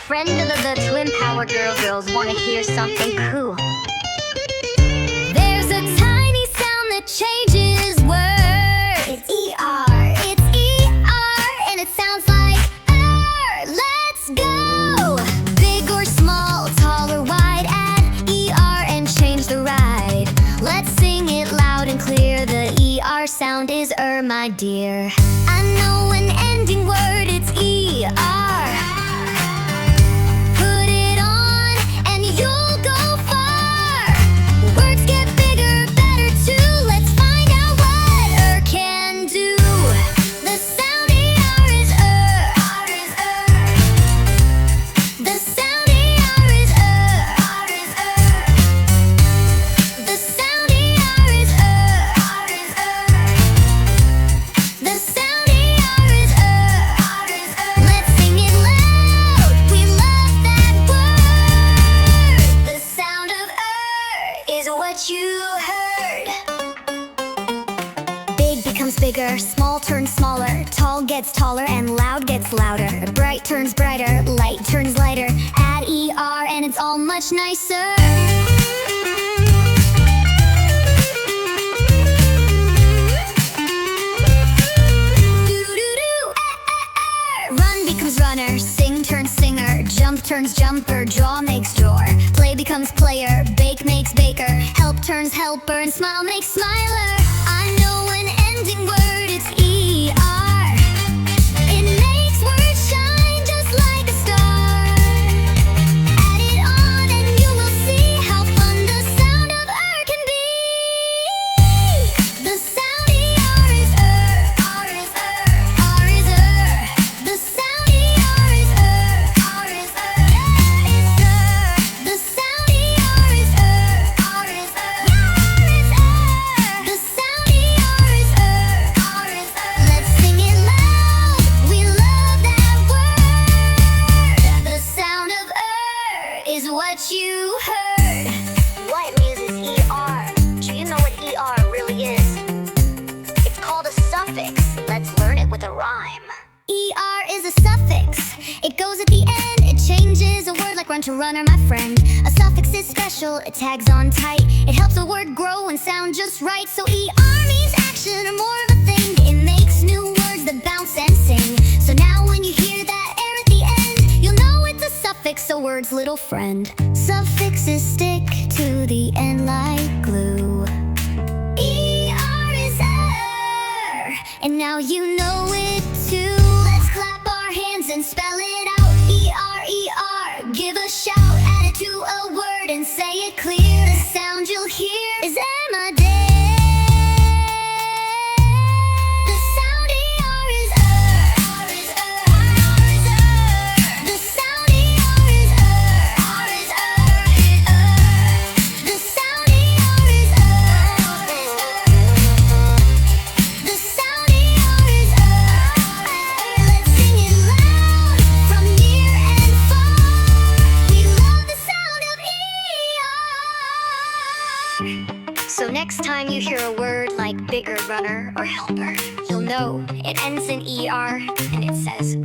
friend of the twin power girls wanna hear something cool. There's a tiny sound that changes words. It's E-R. It's E-R, and it sounds like let's go. Big or small, tall or wide, add E-R and change the ride. Let's sing it loud and clear. The E-R sound is my dear. I know an ending word, it's E-R. Put it on and you'll go far. Words get bigger, better too. Let's find out what can do. The sound E-R is The sound E-R is The sound E-R is The sound E-R is Let's sing it loud. We love that word. The sound of is what you heard. Big becomes bigger, small turns smaller, tall gets taller, and loud gets louder. Bright turns brighter, light turns lighter. Add E-R and it's all much nicer. Run becomes runner, sing turns singer, jump turns jumper, draw makes drawer, play becomes player, bake makes baker, help turns helper, and smile makes smiler. I know an ending word, it's E-R. It makes words shine just like a star. Add it on and you will see how fun the sound of can be. The sound E-R is R is The sound E-R is The sound E-R is The sound E-R is Let's sing it loud. We love that word. The sound of is what you heard. What uses E-R? Do you know what E-R really is? It's called a suffix. Let's learn it with a rhyme. E-R is a suffix. It goes at the end. It changes a word like run to runner, my friend. A suffix is special. It tags on tight. It helps a word grow and sound just right. So E-R means action or more of a thing. It makes new words that bounce and sing. So now when you hear that air at the end, you'll know it's a suffix, a word's little friend. Suffixes stick to the end like glue. E-R is and now you know it too. Let's clap our hands and spell it out. E-R, E-R, give a shout. Add it to a word and say it clear. The sound you'll hear is Emma-day. The sound E-R is The sound E-R is The sound E-R is The sound E-R is Let's sing it loud from near and far. We love the sound of E-R. So next time you hear a word like bigger runner or helper, you'll know it ends in E-R and it says